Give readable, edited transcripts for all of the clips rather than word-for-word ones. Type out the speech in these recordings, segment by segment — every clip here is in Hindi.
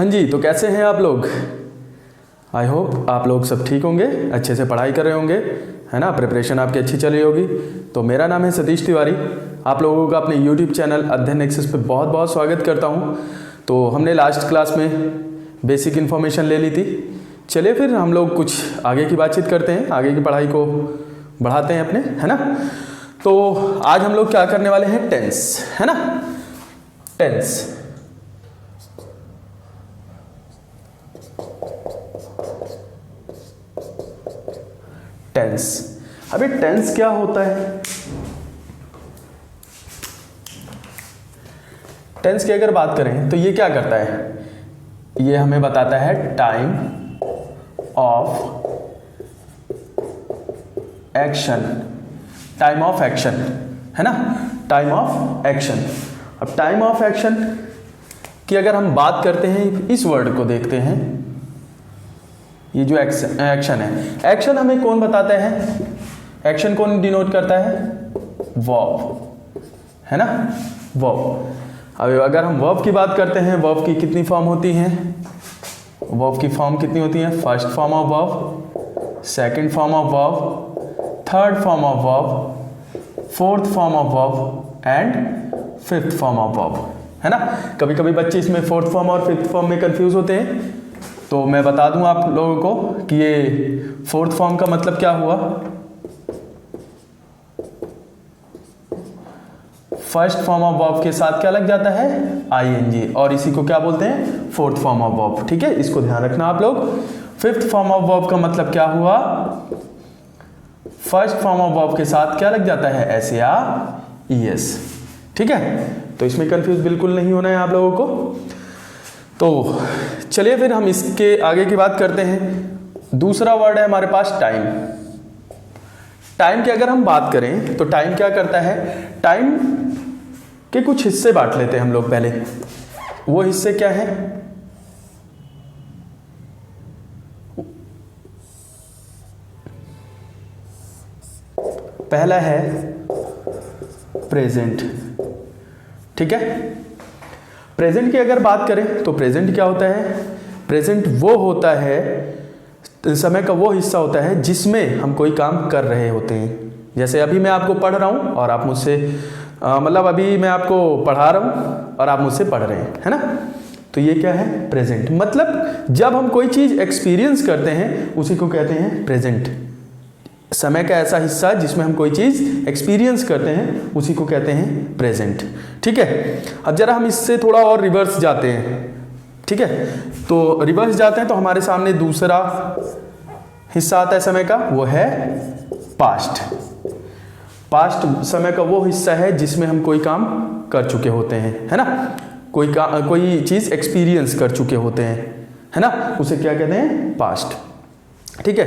हाँ जी, तो कैसे हैं आप लोग? आई होप आप लोग सब ठीक होंगे, अच्छे से पढ़ाई कर रहे होंगे, है ना। प्रिपरेशन आपकी अच्छी चल रही होगी। तो मेरा नाम है सतीश तिवारी, आप लोगों का अपने यूट्यूब चैनल अध्ययन एक्सेस पे बहुत बहुत स्वागत करता हूँ। तो हमने लास्ट क्लास में बेसिक इन्फॉर्मेशन ले ली थी। चलिए फिर हम लोग कुछ आगे की बातचीत करते हैं, आगे की पढ़ाई को बढ़ाते हैं अपने, है ना। तो आज हम लोग क्या करने वाले हैं? टेंस, है ना। Tense, tense. अभी टेंस क्या होता है? टेंस की अगर बात करें तो ये क्या करता है? ये हमें बताता है time of action, time of action, है ना। Time of action. अब टाइम ऑफ एक्शन की अगर हम बात करते हैं, इस वर्ड को देखते हैं, ये जो एक्शन है, एक्शन हमें कौन बताता है? एक्शन कौन डिनोट करता है? वर्ब, है ना, वर्ब। अब अगर हम वर्ब की बात करते हैं, वर्ब की कितनी फॉर्म होती हैं? वर्ब की फॉर्म कितनी होती है? First form of verb, second form of verb, third form of verb, fourth form of verb and fifth form of verb, है ना। कभी कभी बच्चे इसमें फोर्थ फॉर्म और फिफ्थ फॉर्म में कंफ्यूज होते हैं, तो मैं बता दूं आप लोगों को कि ये फोर्थ फॉर्म का मतलब क्या हुआ? फर्स्ट फॉर्म ऑफ वर्ब के साथ क्या लग जाता है? आईएनजी, और इसी को क्या बोलते हैं? फोर्थ फॉर्म ऑफ वर्ब, ठीक है, इसको ध्यान रखना आप लोग। फिफ्थ फॉर्म ऑफ वर्ब का मतलब क्या हुआ? फर्स्ट फॉर्म ऑफ वर्ब के साथ क्या लग जाता है? एस या ईएस, ठीक है। तो इसमें कंफ्यूज बिल्कुल नहीं होना है आप लोगों को। तो चलिए फिर हम इसके आगे की बात करते हैं। दूसरा वर्ड है हमारे पास टाइम। टाइम की अगर हम बात करें तो टाइम क्या करता है? टाइम के कुछ हिस्से बांट लेते हैं हम लोग पहले। वो हिस्से क्या हैं? पहला है प्रेजेंट, ठीक है। प्रेजेंट की अगर बात करें तो प्रेजेंट क्या होता है? प्रेजेंट वो होता है, समय का वो हिस्सा होता है जिसमें हम कोई काम कर रहे होते हैं। जैसे अभी मैं आपको पढ़ रहा हूँ और आप मुझसे मतलब अभी मैं आपको पढ़ा रहा हूँ और आप मुझसे पढ़ रहे हैं, है ना। तो ये क्या है? प्रेजेंट। मतलब जब हम कोई चीज़ एक्सपीरियंस करते हैं उसी को कहते हैं प्रेजेंट। समय का ऐसा हिस्सा जिसमें हम कोई चीज़ एक्सपीरियंस करते हैं उसी को कहते हैं प्रेजेंट, ठीक है। अब जरा हम इससे थोड़ा और रिवर्स जाते हैं, ठीक है। तो रिवर्स जाते हैं तो हमारे सामने दूसरा हिस्सा आता है समय का, वो है पास्ट। पास्ट समय का वो हिस्सा है जिसमें हम कोई काम कर चुके होते हैं, है ना। कोई चीज़ एक्सपीरियंस कर चुके होते हैं, है ना, उसे क्या कहते हैं? पास्ट, ठीक है।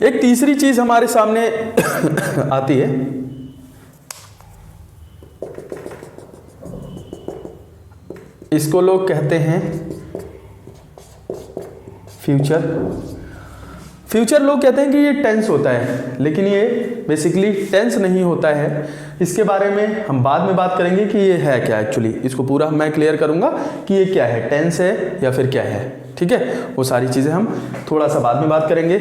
एक तीसरी चीज हमारे सामने आती है, इसको लोग कहते हैं फ्यूचर। फ्यूचर लोग कहते हैं कि ये टेंस होता है, लेकिन ये बेसिकली टेंस नहीं होता है। इसके बारे में हम बाद में बात करेंगे कि ये है क्या एक्चुअली। इसको पूरा मैं क्लियर करूंगा कि ये क्या है, टेंस है या फिर क्या है, ठीक है। वो सारी चीज़ें हम थोड़ा सा बाद में बात करेंगे।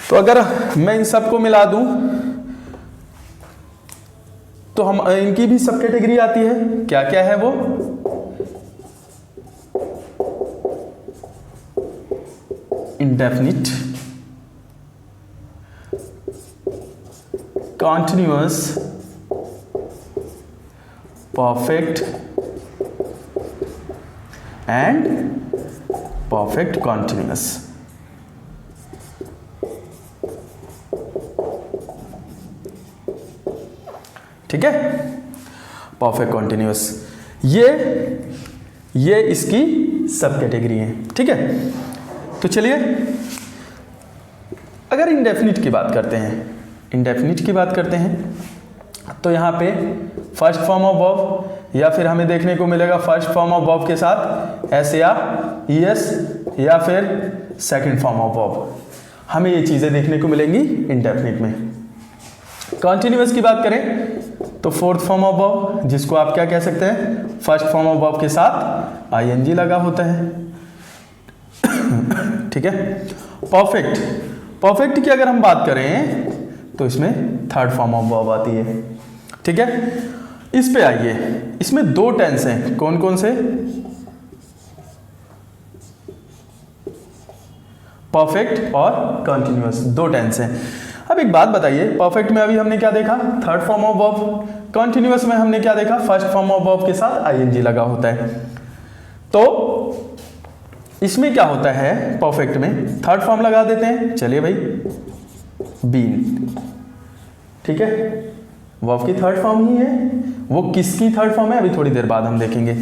तो अगर मैं इन सबको मिला दूं तो हम इनकी भी सब कैटेगरी आती है। क्या क्या है वो? Indefinite, continuous, perfect and perfect continuous, ठीक है। परफेक्ट कॉन्टिन्यूअस, ये इसकी सब कैटेगरी है, ठीक है। तो चलिए अगर इंडेफिनिट की बात करते हैं, इंडेफिनिट की बात करते हैं तो यहाँ पे फर्स्ट फॉर्म ऑफ वर्ब या फिर हमें देखने को मिलेगा फर्स्ट फॉर्म ऑफ वर्ब के साथ एस या ईएस या फिर सेकंड फॉर्म ऑफ वर्ब, हमें ये चीज़ें देखने को मिलेंगी इंडेफिनिट में। कॉन्टिन्यूअस की बात करें तो फोर्थ फॉर्म ऑफ वर्ब, जिसको आप क्या कह सकते हैं, फर्स्ट फॉर्म ऑफ वर्ब के साथ आईएनजी लगा होता है। ठीक है। परफेक्ट, परफेक्ट की अगर हम बात करें तो इसमें थर्ड फॉर्म ऑफ वर्ब आती है। ठीक है, इस पे आइए, इसमें दो टेंस हैं, कौन कौन से? परफेक्ट और कंटिन्यूअस, दो टेंस हैं। अब एक बात बताइए, परफेक्ट में अभी हमने क्या देखा? Third form of verb. Continuous में हमने क्या देखा? फर्स्ट फॉर्म ऑफ वर्ब के साथ आईएनजी लगा होता है। तो इसमें क्या होता है? परफेक्ट में थर्ड फॉर्म लगा देते हैं। चलिए भाई, बीन, ठीक है, वर्ब की थर्ड फॉर्म ही है। वो किसकी थर्ड फॉर्म है अभी थोड़ी देर बाद हम देखेंगे।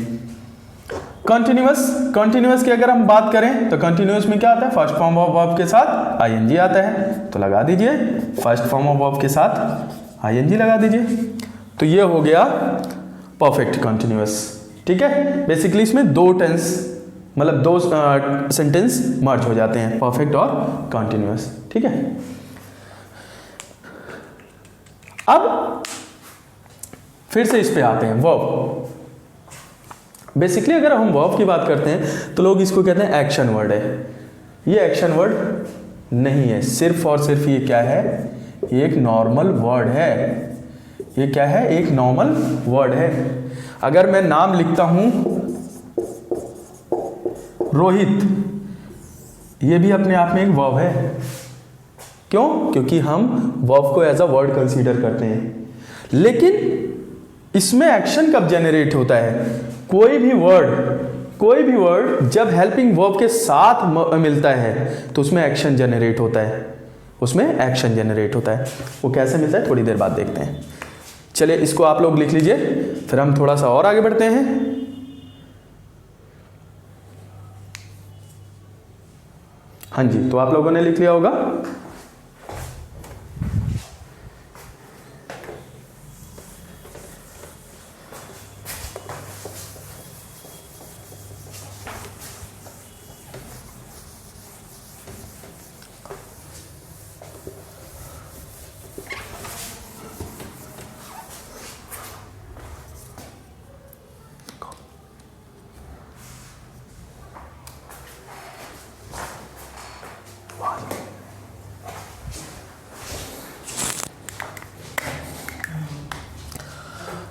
कंटिन्यूअस, कंटिन्यूअस की अगर हम बात करें तो कंटिन्यूअस में क्या आता है? फर्स्ट फॉर्म ऑफ वर्ब के साथ आईएनजी आता है, तो लगा दीजिए फर्स्ट फॉर्म ऑफ वर्ब के साथ आईएनजी लगा दीजिए। तो ये हो गया परफेक्ट कंटिन्यूअस। ठीक है, बेसिकली इसमें दो टेंस, मतलब दो सेंटेंस मर्ज हो जाते हैं, परफेक्ट और कंटिन्यूअस। ठीक है, अब फिर से इस पे आते हैं, वर्ब। बेसिकली अगर हम वर्ब की बात करते हैं तो लोग इसको कहते हैं एक्शन वर्ड है। ये एक्शन वर्ड नहीं है, सिर्फ और सिर्फ ये क्या है? ये एक नॉर्मल वर्ड है। ये क्या है? एक नॉर्मल वर्ड है। अगर मैं नाम लिखता हूं रोहित, ये भी अपने आप में एक वर्ब है। क्यों? क्योंकि हम वर्ब को एज अ वर्ड कंसीडर करते हैं। लेकिन इसमें एक्शन कब जनरेट होता है? कोई भी वर्ड जब हेल्पिंग वर्ब के साथ मिलता है तो उसमें एक्शन जनरेट होता है, उसमें एक्शन जनरेट होता है। वो कैसे मिलता है थोड़ी देर बाद देखते हैं। चलिए इसको आप लोग लिख लीजिए, फिर हम थोड़ा सा और आगे बढ़ते हैं। हाँ जी, तो आप लोगों ने लिख लिया होगा।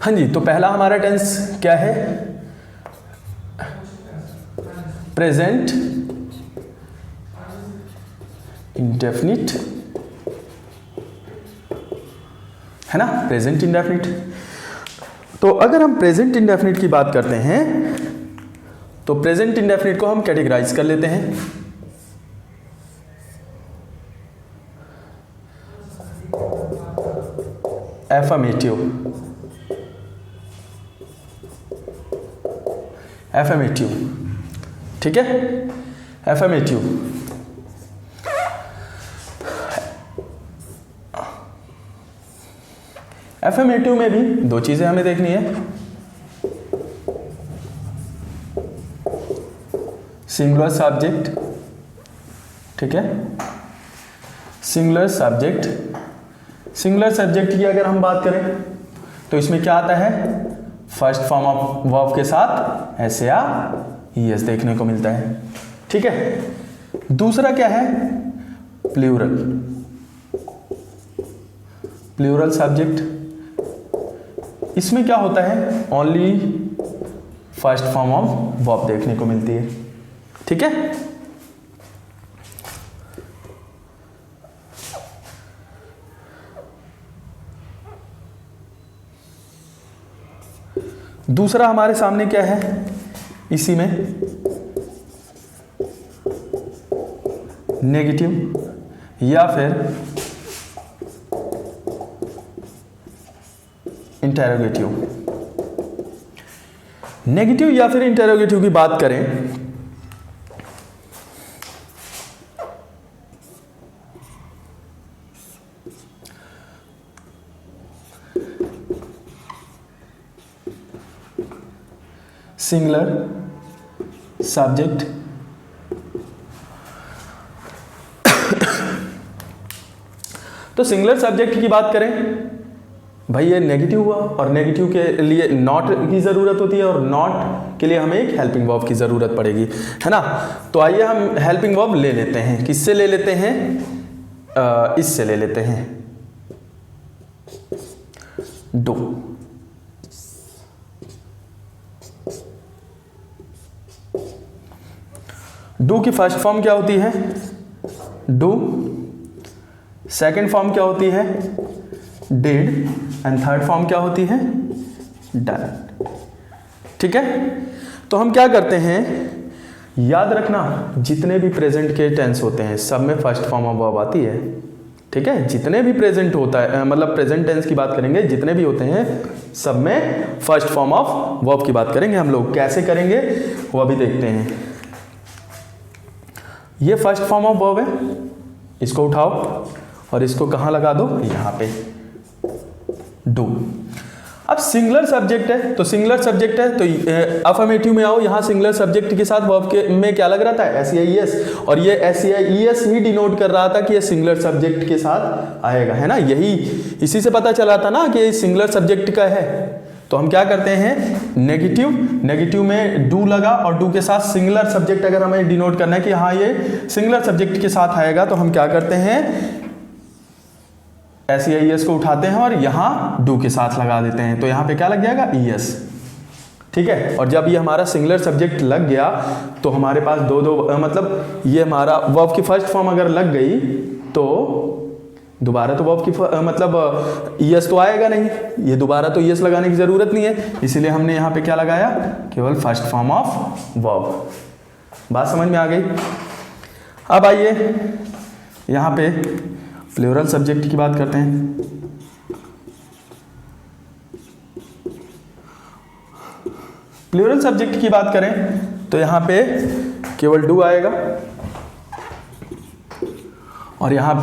हाँ जी, तो पहला हमारा टेंस क्या है? प्रेजेंट इंडेफिनिट, है ना? Present indefinite. तो अगर हम प्रेजेंट इंडेफिनिट की बात करते हैं तो प्रेजेंट इंडेफिनिट को हम कैटेगराइज कर लेते हैं। एफर्मेटिव, एफर्मेटिव, ठीक है, एफर्मेटिव। एफर्मेटिव में भी दो चीजें हमें देखनी है, सिंगुलर सब्जेक्ट, ठीक है, सिंगुलर सब्जेक्ट। सिंगुलर सब्जेक्ट की अगर हम बात करें तो इसमें क्या आता है? फर्स्ट फॉर्म ऑफ वर्ब के साथ एस या ईएस देखने को मिलता है। ठीक है, दूसरा क्या है? Plural, plural subject. इसमें क्या होता है? Only first form of verb देखने को मिलती है। ठीक है, दूसरा हमारे सामने क्या है इसी में? नेगेटिव या फिर इंटेरोगेटिव। नेगेटिव या फिर इंटेरोगेटिव की बात करें सिंगुलर सब्जेक्ट, तो सिंगुलर सब्जेक्ट की बात करें भाई ये नेगेटिव हुआ, और नेगेटिव के लिए नॉट की ज़रूरत होती है, और नॉट के लिए हमें एक हेल्पिंग वर्ब की ज़रूरत पड़ेगी, है ना। तो आइए हम हेल्पिंग वर्ब ले लेते हैं। किससे ले लेते हैं? इससे ले लेते हैं, डू। डू की फर्स्ट फॉर्म क्या होती है? डू। सेकंड फॉर्म क्या होती है? डिड। एंड थर्ड फॉर्म क्या होती है? डन। ठीक है, तो हम क्या करते हैं, याद रखना जितने भी प्रेजेंट के टेंस होते हैं सब में फर्स्ट फॉर्म ऑफ वर्ब आती है। ठीक है, जितने भी प्रेजेंट होता है, मतलब प्रेजेंट टेंस की बात करेंगे, जितने भी होते हैं सब में फर्स्ट फॉर्म ऑफ वर्ब की बात करेंगे हम लोग। कैसे करेंगे वो अभी देखते हैं। ये फर्स्ट फॉर्म ऑफ वर्ब है, इसको उठाओ और इसको कहाँ लगा दो? यहाँ पे, डू। अब सिंगुलर सब्जेक्ट है, तो सिंगुलर सब्जेक्ट है तो अफर्मेटिव में आओ, यहाँ सिंगुलर सब्जेक्ट के साथ वर्ब के में क्या लग रहा था? SEIS, और ये SEIS ही डिनोट कर रहा था कि ये सिंगुलर सब्जेक्ट के साथ आएगा, है ना। यही इसी से पता चला था ना कि ये सिंगुलर सब्जेक्ट का है। तो हम क्या करते हैं, नेगेटिव में डू लगा, और डू के साथ सिंगुलर सब्जेक्ट अगर हमें डिनोट करना है कि हाँ ये सिंगुलर सब्जेक्ट के साथ आएगा, तो हम क्या करते हैं, SEIS को उठाते हैं और यहाँ डू के साथ लगा देते हैं। तो यहाँ पे क्या लग जाएगा? ES। ठीक है, और जब ये हमारा सिंगुलर सब्जेक्ट लग गया तो हमारे पास दो मतलब ये हमारा वर्ब की फर्स्ट फॉर्म अगर लग गई तो दोबारा तो वर्ब की मतलब ES तो आएगा नहीं, ये दोबारा तो ES लगाने की ज़रूरत नहीं है, इसीलिए हमने यहाँ पे क्या लगाया? केवल फर्स्ट फॉर्म ऑफ वर्ब। बात समझ में आ गई? अब आइए यहाँ पे प्लूरल सब्जेक्ट की बात करते हैं। प्लूरल सब्जेक्ट की बात करें तो यहाँ पे केवल डू आएगा, और यहाँ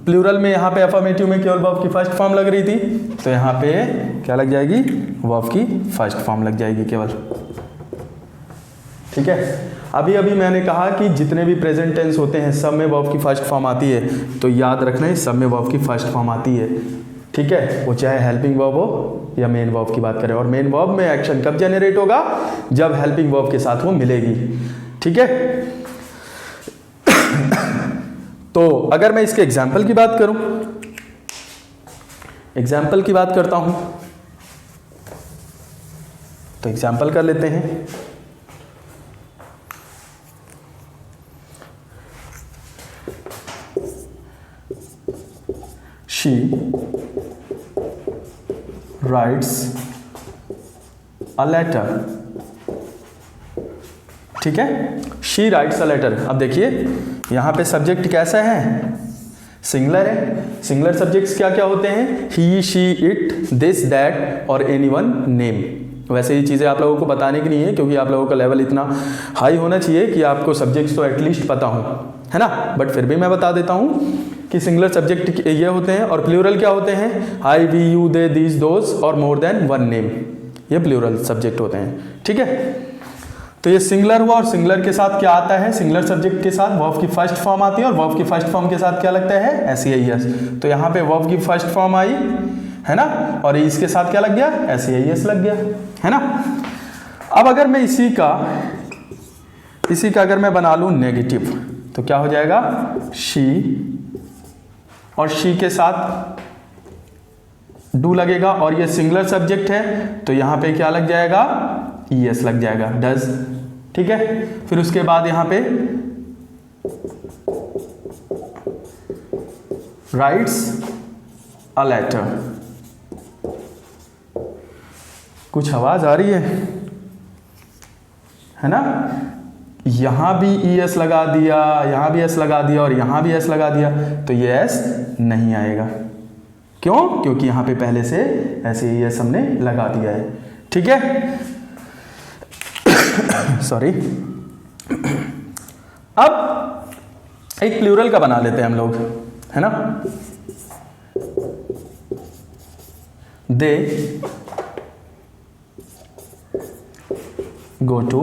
प्लूरल में यहाँ पे अफर्मेटिव में केवल वर्ब की फर्स्ट फॉर्म लग रही थी, तो यहाँ पे क्या लग जाएगी? वर्ब की फर्स्ट फॉर्म लग जाएगी केवल। ठीक है, अभी मैंने कहा कि जितने भी प्रेजेंट टेंस होते हैं सब में वर्ब की फर्स्ट फॉर्म आती है, तो याद रखना है सब में वर्ब की फर्स्ट फॉर्म आती है। ठीक है, वो चाहे हेल्पिंग वर्ब हो या मेन वर्ब की बात करें, और मेन वर्ब में एक्शन कब जनरेट होगा? जब हेल्पिंग वर्ब के साथ वो मिलेगी। ठीक है, तो अगर मैं इसके एग्जाम्पल की बात करूं, एग्जाम्पल की बात करता हूं, तो एग्जाम्पल कर लेते हैं। She writes a letter। ठीक है, She writes a letter। अब देखिए यहाँ पे सब्जेक्ट कैसा है? सिंगुलर है। सिंगुलर सब्जेक्ट्स क्या क्या होते हैं? ही, शी, इट, दिस, दैट और एनीवन, नेम। वैसे ये चीज़ें आप लोगों को बताने की नहीं है, क्योंकि आप लोगों का लेवल इतना हाई होना चाहिए कि आपको सब्जेक्ट्स तो एटलीस्ट पता हो, है ना। बट फिर भी मैं बता देता हूँ कि सिंगुलर सब्जेक्ट ये होते हैं, और प्लूरल क्या होते हैं? I, we, you, they, these, those और मोर देन वन नेम। ये प्लूरल सब्जेक्ट होते हैं। ठीक है, तो ये सिंगुलर हुआ, और सिंगुलर के साथ क्या आता है? सिंगुलर सब्जेक्ट के साथ वर्ब की फर्स्ट फॉर्म आती है, और वर्ब की फर्स्ट फॉर्म के साथ क्या लगता है? SEIS। तो यहाँ पे वर्ब की फर्स्ट फॉर्म आई, है ना, और इसके साथ क्या लग गया? SEIS लग गया, है ना। अब अगर मैं इसी का अगर मैं बना लूँ नेगेटिव, तो क्या हो जाएगा? शी, और शी के साथ डू लगेगा, और ये सिंगुलर सब्जेक्ट है तो यहाँ पे क्या लग जाएगा? ES लग जाएगा, डज। ठीक है, फिर उसके बाद यहाँ पे राइट्स अ लेटर। कुछ आवाज आ रही है ना। यहां भी ES लगा दिया, यहां भी S लगा दिया, और यहां भी S लगा दिया, तो ये S नहीं आएगा। क्यों? क्योंकि यहां पे पहले से ऐसे ES हमने लगा दिया है। ठीक है, सॉरी। अब एक प्लूरल का बना लेते हैं हम लोग, है ना। They go to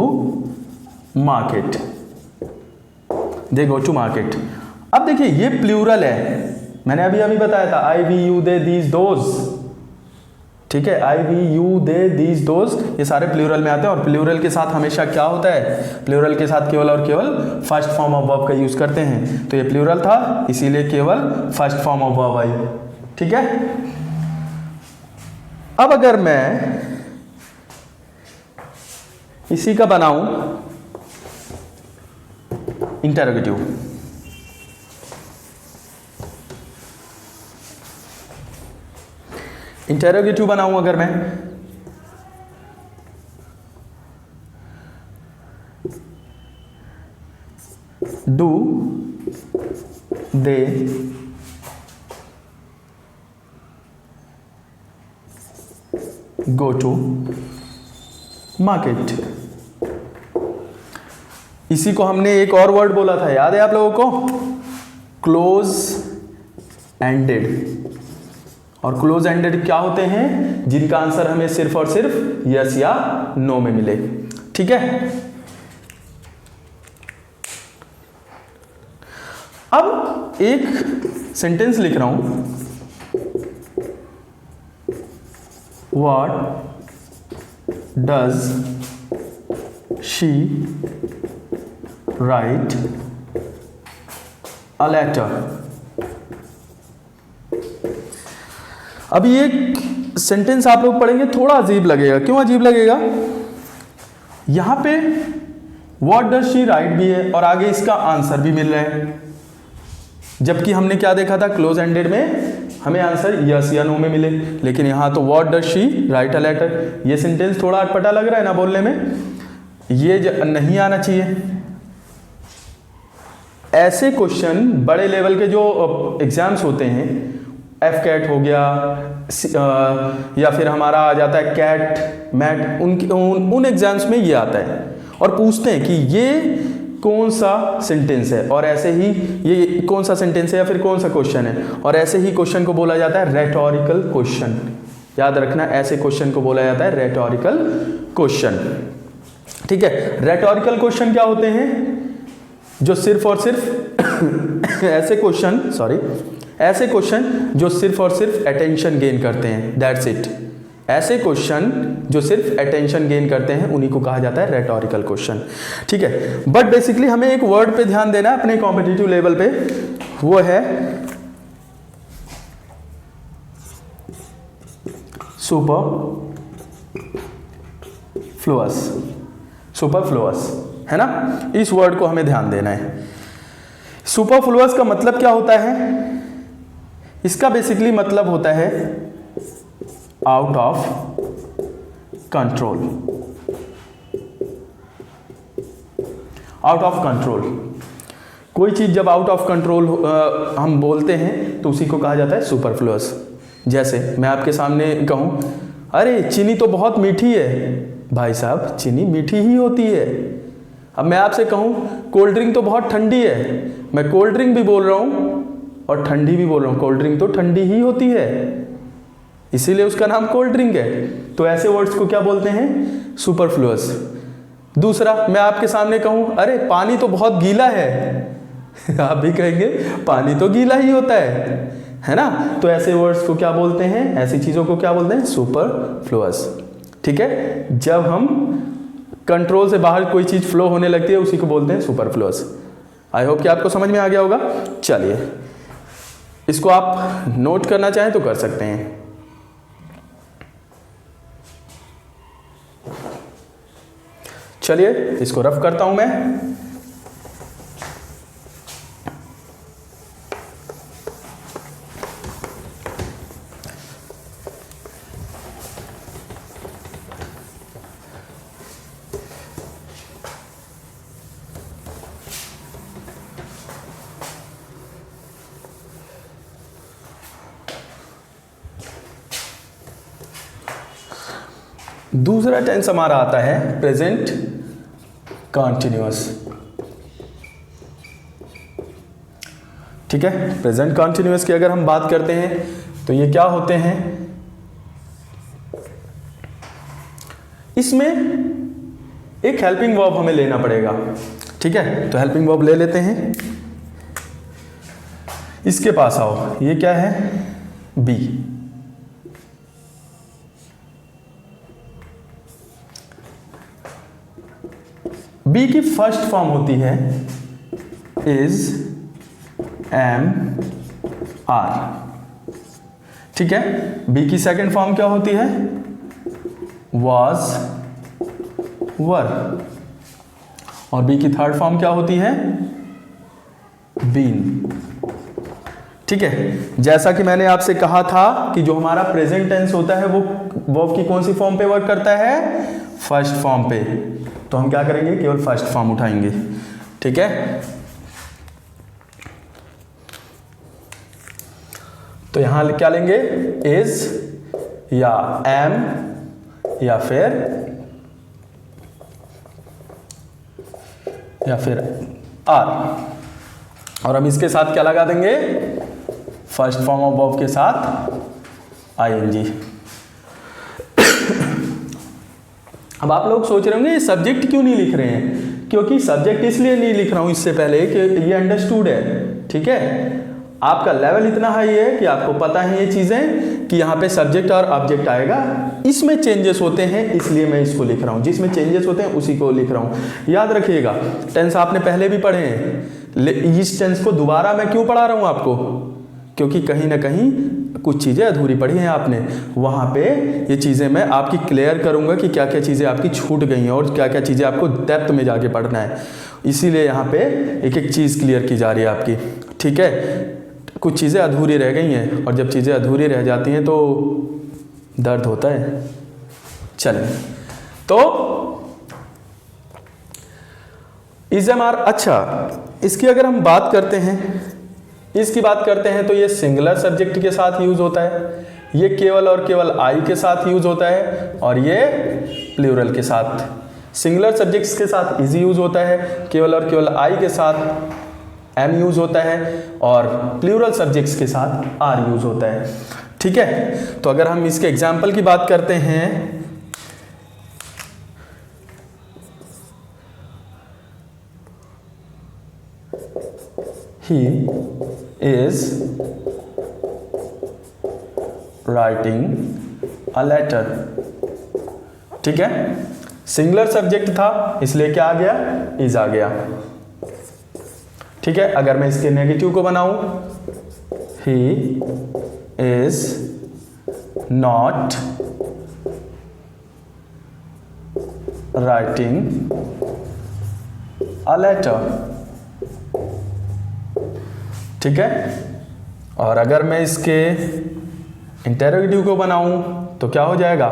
market, they go to market. अब देखिए ये प्लूरल है, मैंने अभी बताया था I, we, you, they, these, those, ठीक है, I we you they these those ये सारे प्लूरल में आते हैं, और प्लूरल के साथ हमेशा क्या होता है, प्लूरल के साथ केवल और केवल फर्स्ट फॉर्म ऑफ वर्ब का यूज करते हैं। तो ये प्लूरल था, इसीलिए केवल first form of verb I. ठीक है, अब अगर मैं इसी का बनाऊं इंटरोगेटिव, इंटरोगेटिव बनाऊं अगर मैं, do they go to market. इसी को हमने एक और वर्ड बोला था, याद है आप लोगों को, क्लोज एंडेड। और क्लोज एंडेड क्या होते हैं, जिनका आंसर हमें सिर्फ और सिर्फ यस या नो में मिले। ठीक है, अब एक सेंटेंस लिख रहा हूं, what does she write a letter. अब ये सेंटेंस आप लोग पढ़ेंगे थोड़ा अजीब लगेगा। क्यों अजीब लगेगा, यहां पे व्हाट डज शी राइट भी है और आगे इसका आंसर भी मिल रहा है, जबकि हमने क्या देखा था, क्लोज एंडेड में हमें आंसर यस या नो में मिले, लेकिन यहां तो what does she write a letter. ये सेंटेंस थोड़ा अटपटा लग रहा है ना बोलने में, ये नहीं आना चाहिए। ऐसे क्वेश्चन बड़े लेवल के जो एग्जाम्स होते हैं, एफ कैट हो गया या फिर हमारा आ जाता है कैट मैट, उन एग्जाम्स में ये आता है और पूछते हैं कि ये कौन सा सेंटेंस है, और ऐसे ही ये कौन सा सेंटेंस है या फिर कौन सा क्वेश्चन है, और ऐसे ही क्वेश्चन को बोला जाता है रेटोरिकल क्वेश्चन। याद रखना, ऐसे क्वेश्चन को बोला जाता है रेटोरिकल क्वेश्चन। ठीक है, रेटोरिकल क्वेश्चन क्या होते हैं, जो सिर्फ और सिर्फ ऐसे क्वेश्चन जो सिर्फ और सिर्फ अटेंशन गेन करते हैं, दैट्स इट। ऐसे क्वेश्चन जो सिर्फ अटेंशन गेन करते हैं उन्हीं को कहा जाता है रेटोरिकल क्वेश्चन। ठीक है, बट बेसिकली हमें एक वर्ड पे ध्यान देना है अपने कॉम्पिटिटिव लेवल पे, वो है सुपरफ्लुअस, है ना। इस वर्ड को हमें ध्यान देना है। सुपरफ्लुअस का मतलब क्या होता है, इसका बेसिकली मतलब होता है out of control. Out of control, कोई चीज जब आउट ऑफ कंट्रोल हम बोलते हैं तो उसी को कहा जाता है सुपरफ्लुअस। जैसे मैं आपके सामने कहूं, अरे चीनी तो बहुत मीठी है, भाई साहब चीनी मीठी ही होती है। अब मैं आपसे कहूं कोल्ड ड्रिंक तो बहुत ठंडी है, मैं कोल्ड ड्रिंक भी बोल रहा हूं और ठंडी भी बोल रहा हूं, कोल्ड ड्रिंक तो ठंडी ही होती है, इसीलिए उसका नाम कोल्ड ड्रिंक है। तो ऐसे वर्ड्स को क्या बोलते हैं, सुपरफ्लुअस। दूसरा, मैं आपके सामने कहूं, अरे पानी तो बहुत गीला है आप भी कहेंगे पानी तो गीला ही होता है ना। तो ऐसे वर्ड्स को क्या बोलते हैं, ऐसी चीजों को क्या बोलते हैं, सुपरफ्लुअस। ठीक है, जब हम कंट्रोल से बाहर कोई चीज फ्लो होने लगती है उसी को बोलते हैं सुपरफ्लुअस। आई होप कि आपको समझ में आ गया होगा। चलिए, इसको आप नोट करना चाहें तो कर सकते हैं। चलिए इसको रफ करता हूं मैं। दूसरा टेंस हमारा आता है प्रेजेंट कॉन्टिन्यूअस। ठीक है, प्रेजेंट कॉन्टिन्यूअस की अगर हम बात करते हैं तो ये क्या होते हैं, इसमें एक हेल्पिंग वर्ब हमें लेना पड़ेगा। ठीक है, तो हेल्पिंग वर्ब ले लेते हैं। इसके पास आओ, ये क्या है, बी। बी की फर्स्ट फॉर्म होती है इज एम आर, ठीक है। बी की सेकंड फॉर्म क्या होती है, वाज वर, और बी की थर्ड फॉर्म क्या होती है, बीन, ठीक है। जैसा कि मैंने आपसे कहा था कि जो हमारा प्रेजेंट टेंस होता है वो वर्ब की कौन सी फॉर्म पे वर्क करता है, फर्स्ट फॉर्म पे, तो हम क्या करेंगे, केवल फर्स्ट फॉर्म उठाएंगे, ठीक है। तो यहां क्या लेंगे, इज या एम या फिर आर, और हम इसके साथ क्या लगा देंगे, फर्स्ट फॉर्म ऑफ वर्ब के साथ आईएनजी। अब आप लोग सोच रहे होंगे ये सब्जेक्ट क्यों नहीं लिख रहे हैं, क्योंकि सब्जेक्ट इसलिए नहीं लिख रहा हूं इससे पहले कि ये अंडरस्टूड है, ठीक है। आपका लेवल इतना हाई है कि आपको पता है ये चीजें कि यहाँ पे सब्जेक्ट और ऑब्जेक्ट आएगा, इसमें चेंजेस होते हैं, इसलिए मैं इसको लिख रहा हूँ, जिसमें चेंजेस होते हैं उसी को लिख रहा हूँ। याद रखिएगा, टेंस आपने पहले भी पढ़े हैं, इस टेंस को दोबारा मैं क्यों पढ़ा रहा हूँ आपको, क्योंकि कहीं ना कहीं कुछ चीज़ें अधूरी पढ़ी हैं आपने, वहाँ पे ये चीज़ें मैं आपकी क्लियर करूँगा कि क्या क्या चीज़ें आपकी छूट गई हैं और क्या क्या चीज़ें आपको डेप्थ में जाके पढ़ना है, इसीलिए यहाँ पे एक एक चीज़ क्लियर की जा रही है आपकी, ठीक है। कुछ चीज़ें अधूरी रह गई हैं, और जब चीज़ें अधूरी रह जाती हैं तो दर्द होता है। चलिए, तो इज एम आर, अच्छा इसकी अगर हम बात करते हैं, इसकी बात करते हैं तो ये सिंगुलर सब्जेक्ट के साथ यूज होता है, ये केवल और केवल आई के साथ यूज होता है, और ये प्लूरल के साथ। सिंगुलर सब्जेक्ट्स के साथ इज यूज होता है, केवल और केवल आई के साथ एम यूज होता है, और प्लूरल सब्जेक्ट्स के साथ आर यूज होता है, ठीक है। तो अगर हम इसके एग्जाम्पल की बात करते हैं, he is writing a letter, ठीक है। सिंगुलर सब्जेक्ट था इसलिए क्या आ गया, इज आ गया, ठीक है। अगर मैं इसके नेगेटिव को बनाऊं, he is not writing a letter, ठीक है। और अगर मैं इसके इंटेरोगेटिव को बनाऊं तो क्या हो जाएगा,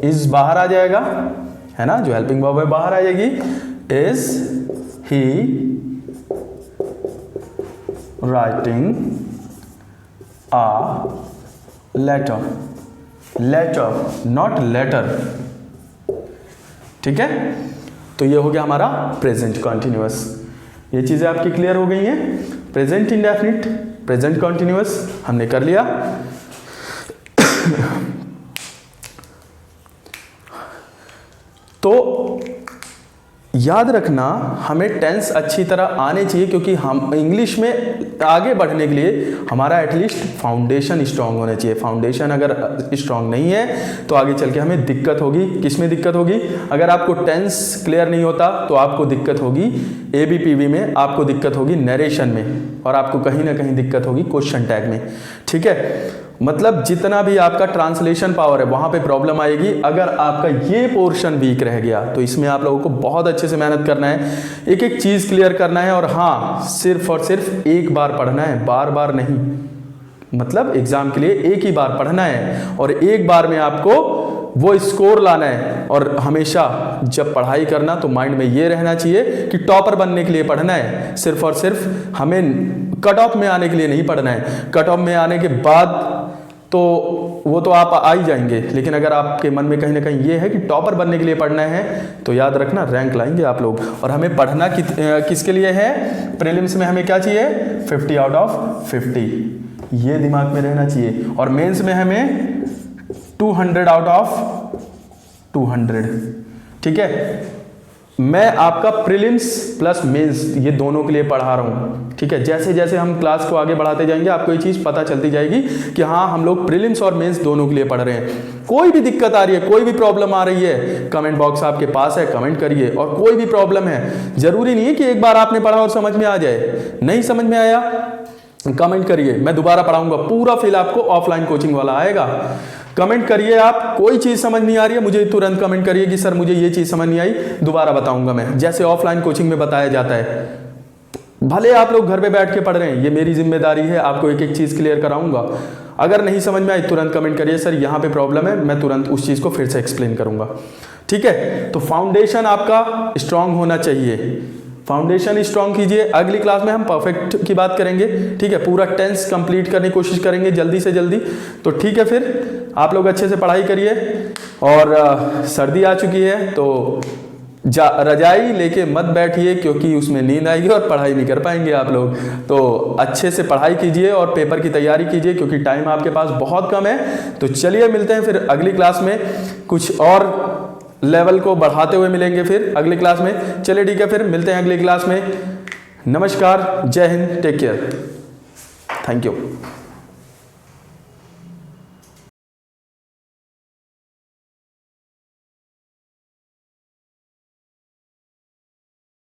इज बाहर आ जाएगा, है ना, जो हेल्पिंग वर्ब है बाहर आ जाएगी, is he writing a letter, letter not letter, ठीक है। तो ये हो गया हमारा प्रेजेंट कॉन्टिन्यूअस। ये चीजें आपकी क्लियर हो गई हैं। प्रेजेंट इंडेफिनिट, प्रेजेंट कॉन्टिन्यूअस हमने कर लिया। तो याद रखना, हमें टेंस अच्छी तरह आने चाहिए, क्योंकि हम इंग्लिश में आगे बढ़ने के लिए हमारा एटलीस्ट फाउंडेशन स्ट्रांग होना चाहिए। फाउंडेशन अगर स्ट्रांग नहीं है तो आगे चल के हमें दिक्कत होगी। किस में दिक्कत होगी, अगर आपको टेंस क्लियर नहीं होता तो आपको दिक्कत होगी एबीपीवी में, आपको दिक्कत होगी नरेशन में, और आपको कहीं ना कहीं दिक्कत होगी क्वेश्चन टैग में, ठीक है। मतलब जितना भी आपका ट्रांसलेशन पावर है वहाँ पे प्रॉब्लम आएगी अगर आपका ये पोर्शन वीक रह गया। तो इसमें आप लोगों को बहुत अच्छे से मेहनत करना है, एक एक चीज़ क्लियर करना है, और हाँ सिर्फ और सिर्फ एक बार पढ़ना है, बार बार नहीं। मतलब एग्जाम के लिए एक ही बार पढ़ना है और एक बार में आपको वो स्कोर लाना है। और हमेशा जब पढ़ाई करना तो माइंड में ये रहना चाहिए कि टॉपर बनने के लिए पढ़ना है, सिर्फ और सिर्फ हमें कट ऑफ में आने के लिए नहीं पढ़ना है। कट ऑफ में आने के बाद तो वो तो आप आ ही जाएंगे, लेकिन अगर आपके मन में कहीं ना कहीं ये है कि टॉपर बनने के लिए पढ़ना है तो याद रखना रैंक लाएंगे आप लोग। और हमें पढ़ना किसके लिए है, प्रीलिम्स में हमें क्या चाहिए, 50 आउट ऑफ 50, ये दिमाग में रहना चाहिए। और मेंस में हमें 200 आउट ऑफ 200, ठीक है। मैं आपका प्रीलिम्स प्लस मेंस ये दोनों के लिए पढ़ा रहा हूँ, ठीक है। जैसे जैसे हम क्लास को आगे बढ़ाते जाएंगे आपको ये चीज़ पता चलती जाएगी कि हाँ हम लोग प्रीलिम्स और मेंस दोनों के लिए पढ़ रहे हैं। कोई भी दिक्कत आ रही है, कोई भी प्रॉब्लम आ रही है, कमेंट बॉक्स आपके पास है, कमेंट करिए। और कोई भी प्रॉब्लम है, जरूरी नहीं है कि एक बार आपने पढ़ा और समझ में आ जाए, नहीं समझ में आया कमेंट करिए, मैं दोबारा पढ़ाऊंगा। पूरा फिल आपको ऑफलाइन कोचिंग वाला आएगा। कमेंट करिए, आप कोई चीज़ समझ नहीं आ रही है मुझे तुरंत कमेंट करिए कि सर मुझे ये चीज़ समझ नहीं आई, दोबारा बताऊंगा मैं, जैसे ऑफलाइन कोचिंग में बताया जाता है। भले आप लोग घर पे बैठ के पढ़ रहे हैं, ये मेरी जिम्मेदारी है, आपको एक एक चीज़ क्लियर कराऊंगा। अगर नहीं समझ में आई तुरंत कमेंट करिए, सर यहाँ पे प्रॉब्लम है, मैं तुरंत उस चीज़ को फिर से एक्सप्लेन करूंगा, ठीक है। तो फाउंडेशन आपका स्ट्रांग होना चाहिए, फाउंडेशन स्ट्रांग कीजिए। अगली क्लास में हम परफेक्ट की बात करेंगे, ठीक है। पूरा टेंस कंप्लीट करने की कोशिश करेंगे जल्दी से जल्दी। तो ठीक है, फिर आप लोग अच्छे से पढ़ाई करिए। और सर्दी आ चुकी है तो रजाई लेके मत बैठिए, क्योंकि उसमें नींद आएगी और पढ़ाई नहीं कर पाएंगे आप लोग। तो अच्छे से पढ़ाई कीजिए और पेपर की तैयारी कीजिए, क्योंकि टाइम आपके पास बहुत कम है। तो चलिए मिलते हैं फिर अगली क्लास में, कुछ और लेवल को बढ़ाते हुए मिलेंगे फिर अगली क्लास में। चलिए ठीक है, फिर मिलते हैं अगली क्लास में। नमस्कार, जय Hind, take care, thank you.